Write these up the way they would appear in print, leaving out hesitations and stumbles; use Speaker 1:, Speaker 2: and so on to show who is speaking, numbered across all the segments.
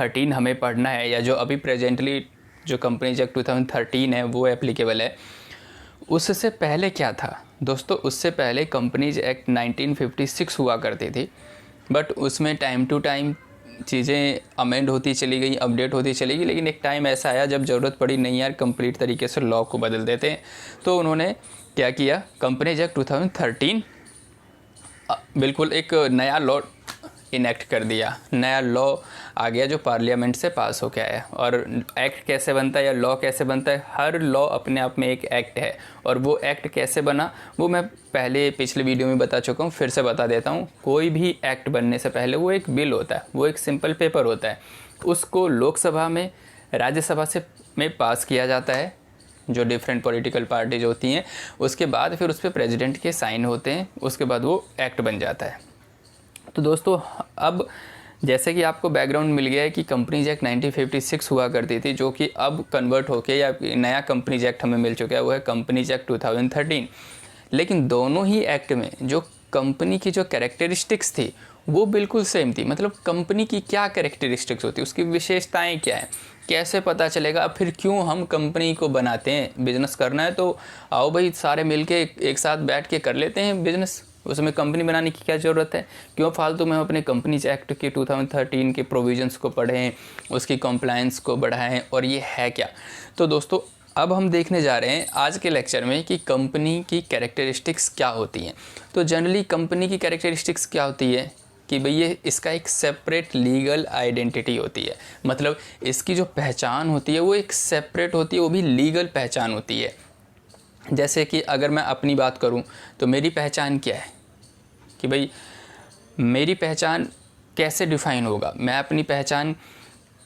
Speaker 1: 2013 हमें पढ़ना है, या जो अभी प्रेजेंटली जो कंपनीज एक्ट 2013 है वो एप्लीकेबल है। उससे पहले क्या था दोस्तों? उससे पहले कंपनीज एक्ट 1956 हुआ करती थी, बट उसमें टाइम टू टाइम चीज़ें अमेंड होती चली गई, अपडेट होती चली गई, लेकिन एक टाइम ऐसा आया जब ज़रूरत पड़ी नहीं यार कंप्लीट तरीके से लॉ को बदल देते हैं, तो उन्होंने क्या किया, कंपनीज एक्ट 2013 बिल्कुल एक नया लॉ इनेक्ट कर दिया। नया लॉ आ गया जो पार्लियामेंट से पास होकर आया। और एक्ट कैसे बनता है या लॉ कैसे बनता है? हर लॉ अपने आप में एक एक्ट है, और वो एक्ट कैसे बना वो मैं पहले पिछले वीडियो में बता चुका हूँ, फिर से बता देता हूँ। कोई भी एक्ट बनने से पहले वो एक बिल होता है, वो एक सिंपल पेपर होता है, उसको लोकसभा में, राज्यसभा से में पास किया जाता है, जो डिफरेंट पॉलिटिकल पार्टीज होती हैं, उसके बाद फिर उस पर प्रेसिडेंट के साइन होते हैं, उसके बाद वो एक्ट बन जाता है। तो दोस्तों अब जैसे कि आपको बैकग्राउंड मिल गया है कि कंपनीज एक्ट 1956 हुआ करती थी, जो कि अब कन्वर्ट होके या नया कंपनीज एक्ट हमें मिल चुका है, वो है कंपनीज एक्ट 2013। लेकिन दोनों ही एक्ट में जो कंपनी की जो कैरेक्टरिस्टिक्स थी वो बिल्कुल सेम थी। मतलब कंपनी की क्या कैरेक्टरिस्टिक्स होती है, उसकी विशेषताएं क्या हैं, कैसे पता चलेगा, फिर क्यों हम कंपनी को बनाते हैं। बिजनेस करना है तो आओ भाई सारे मिलके एक साथ बैठ के कर लेते हैं बिजनेस, उसमें कंपनी बनाने की क्या ज़रूरत है? क्यों फालतू में हम अपने कंपनीज एक्ट के 2013 के प्रोविजंस को पढ़ें, उसकी कंप्लायंस को बढ़ाएं, और ये है क्या? तो दोस्तों अब हम देखने जा रहे हैं आज के लेक्चर में कि कंपनी की कैरेक्टरिस्टिक्स क्या होती हैं। तो जनरली कंपनी की कैरेक्टरिस्टिक्स क्या होती है कि भाई ये इसका एक सेपरेट लीगल आइडेंटिटी होती है। मतलब इसकी जो पहचान होती है वो एक सेपरेट होती है, वो भी लीगल पहचान होती है। जैसे कि अगर मैं अपनी बात करूं तो मेरी पहचान क्या है कि भाई मेरी पहचान कैसे डिफ़ाइन होगा? मैं अपनी पहचान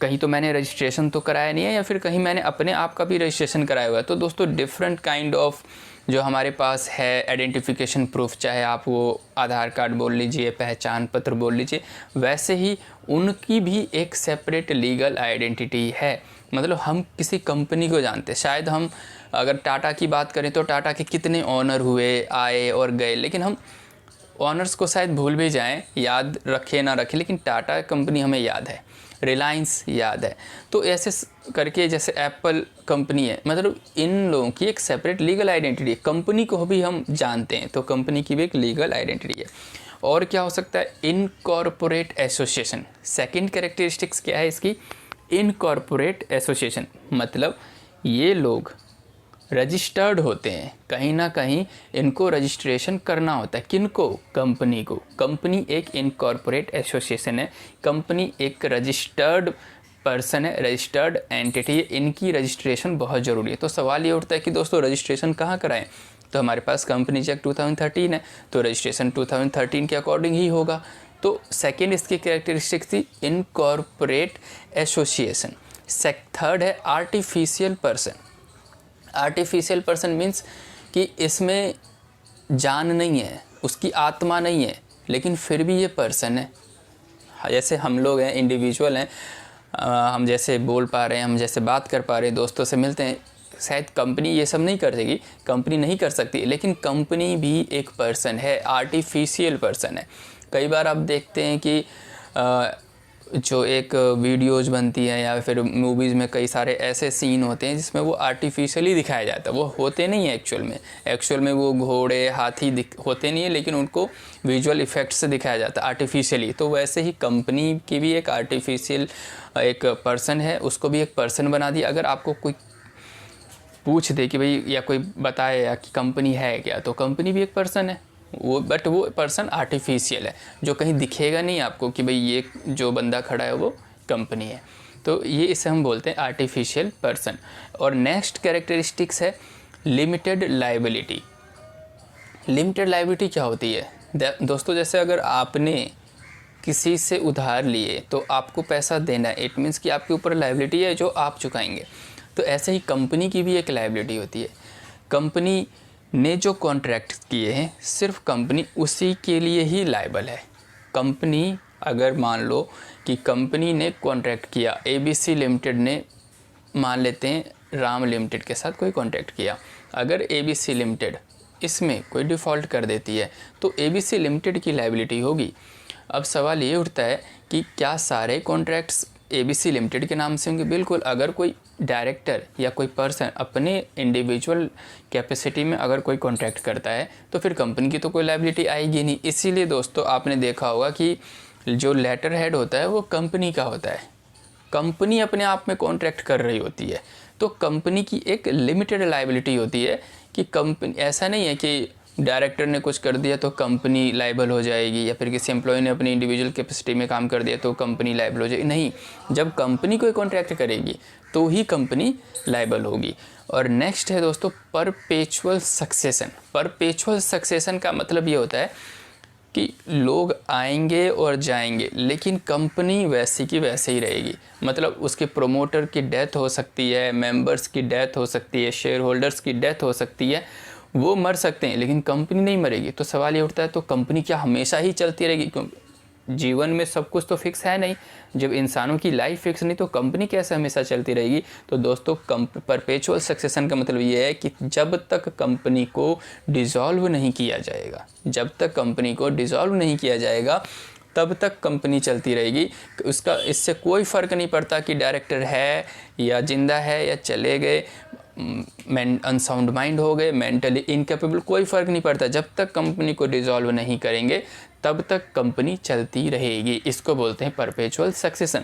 Speaker 1: कहीं तो मैंने रजिस्ट्रेशन तो कराया नहीं है, या फिर कहीं मैंने अपने आप का भी रजिस्ट्रेशन कराया हुआ है। तो दोस्तों डिफरेंट काइंड ऑफ जो हमारे पास है आइडेंटिफिकेशन प्रूफ, चाहे आप वो आधार कार्ड बोल लीजिए, पहचान पत्र बोल लीजिए, वैसे ही उनकी भी एक सेपरेट लीगल आइडेंटिटी है। मतलब हम किसी कंपनी को जानते हैं, शायद हम अगर टाटा की बात करें तो टाटा के कितने ऑनर हुए, आए और गए, लेकिन हम ऑनर्स को शायद भूल भी जाएं, याद रखें ना रखें, लेकिन टाटा कंपनी हमें याद है, रिलायंस याद है। तो ऐसे करके जैसे एप्पल कंपनी है, मतलब इन लोगों की एक सेपरेट लीगल आइडेंटिटी है। कंपनी को भी हम जानते हैं, तो कंपनी की भी एक लीगल आइडेंटिटी है। और क्या हो सकता है? Incorporate association. सेकंड कैरेक्टरिस्टिक्स क्या है इसकी? इनकॉर्पोरेट एसोसिएशन, मतलब ये लोग रजिस्टर्ड होते हैं, कहीं ना कहीं इनको रजिस्ट्रेशन करना होता है। किनको? कंपनी को। कंपनी एक इनकॉर्पोरेट एसोसिएशन है, कंपनी एक रजिस्टर्ड पर्सन है, रजिस्टर्ड एंटिटी है, इनकी रजिस्ट्रेशन बहुत ज़रूरी है। तो सवाल ये उठता है कि दोस्तों रजिस्ट्रेशन कहाँ कराएं? तो हमारे पास कंपनीज एक्ट 2013 है, तो रजिस्ट्रेशन 2013 के अकॉर्डिंग ही होगा। तो सेकेंड इसकी कैरेक्टरिस्टिक्स थी इनकॉर्पोरेट एसोसिएशन। थर्ड है artificial person. Artificial person means कि इसमें जान नहीं है, उसकी आत्मा नहीं है, लेकिन फिर भी ये पर्सन है। जैसे हम लोग हैं, इंडिविजुअल हैं, हम जैसे बोल पा रहे हैं, हम जैसे बात कर पा रहे हैं, दोस्तों से मिलते हैं, शायद कंपनी ये सब नहीं कर सकेगी, कंपनी नहीं कर सकती, लेकिन कंपनी भी एक पर्सन है, आर्टिफिशियल पर्सन है। कई बार आप देखते हैं कि जो एक वीडियोज़ बनती है या फिर मूवीज़ में कई सारे ऐसे सीन होते हैं जिसमें वो आर्टिफिशियली दिखाया जाता है, वो होते नहीं है एक्चुअल में वो घोड़े हाथी होते नहीं है, लेकिन उनको विजुअल इफ़ेक्ट्स से दिखाया जाता है आर्टिफिशियली। तो वैसे ही कंपनी की भी एक आर्टिफिशियल एक पर्सन है, उसको भी एक पर्सन बना दिया। अगर आपको कोई पूछ दे कि भाई या कोई बताए या कि कंपनी है क्या, तो कंपनी भी एक पर्सन है वो, बट वो पर्सन आर्टिफिशियल है, जो कहीं दिखेगा नहीं आपको कि भाई ये जो बंदा खड़ा है वो कंपनी है। तो ये इसे हम बोलते हैं आर्टिफिशियल पर्सन। और नेक्स्ट कैरेक्टरिस्टिक्स है लिमिटेड लायबिलिटी। लिमिटेड लायबिलिटी क्या होती है दोस्तों? जैसे अगर आपने किसी से उधार लिए तो आपको पैसा देना है, इट मीन्स कि आपके ऊपर लायबिलिटी है जो आप चुकाएंगे। तो ऐसे ही कंपनी की भी एक लायबिलिटी होती है। कंपनी ने जो कॉन्ट्रैक्ट किए हैं सिर्फ कंपनी उसी के लिए ही लायबल है। कंपनी अगर मान लो कि कंपनी ने कॉन्ट्रैक्ट किया, ABC लिमिटेड ने, मान लेते हैं राम लिमिटेड के साथ कोई कॉन्ट्रैक्ट किया, अगर ABC लिमिटेड इसमें कोई डिफ़ॉल्ट कर देती है तो ABC लिमिटेड की लायबिलिटी होगी। अब सवाल ये उठता है कि क्या सारे कॉन्ट्रैक्ट्स ABC लिमिटेड के नाम से होंगे। बिल्कुल, अगर कोई डायरेक्टर या कोई पर्सन अपने इंडिविजुअल कैपेसिटी में अगर कोई कॉन्ट्रैक्ट करता है तो फिर कंपनी की तो कोई लायबिलिटी आएगी नहीं। इसीलिए दोस्तों आपने देखा होगा कि जो लेटर हेड होता है वो कंपनी का होता है, कंपनी अपने आप में कॉन्ट्रैक्ट कर रही होती है, तो कंपनी की एक लिमिटेड लायबिलिटी होती है कि कंपनी, ऐसा नहीं है कि डायरेक्टर ने कुछ कर दिया तो कंपनी लायबल हो जाएगी, या फिर किसी एम्प्लॉय ने अपनी इंडिविजुअल कैपेसिटी में काम कर दिया तो कंपनी लायबल हो जाएगी। नहीं, जब कंपनी कोई कॉन्ट्रैक्ट करेगी तो ही कंपनी लायबल होगी। और नेक्स्ट है दोस्तों परपेचुअल सक्सेशन। परपेचुअल सक्सेशन का मतलब ये होता है कि लोग आएंगे और जाएंगे लेकिन कंपनी वैसी की वैसे ही रहेगी। मतलब उसके प्रोमोटर की डेथ हो सकती है, मेंबर्स की डेथ हो सकती है, शेयर होल्डर्स की डेथ हो सकती है, वो मर सकते हैं लेकिन कंपनी नहीं मरेगी। तो सवाल ये उठता है तो कंपनी क्या हमेशा ही चलती रहेगी? क्योंकि जीवन में सब कुछ तो फिक्स है नहीं, जब इंसानों की लाइफ फिक्स नहीं तो कंपनी कैसे हमेशा चलती रहेगी? तो दोस्तों परपेचुअल सक्सेशन का मतलब ये है कि जब तक कंपनी को डिसॉल्व नहीं किया जाएगा, जब तक कंपनी को डिसॉल्व नहीं किया जाएगा तब तक कंपनी चलती रहेगी। उसका इससे कोई फ़र्क नहीं पड़ता कि डायरेक्टर है या जिंदा है या चले गए, अनसाउंड माइंड हो गए, मेंटली इनकेपेबल, कोई फ़र्क नहीं पड़ता। जब तक कंपनी को डिसॉल्व नहीं करेंगे तब तक कंपनी चलती रहेगी। इसको बोलते हैं परपेचुअल सक्सेशन।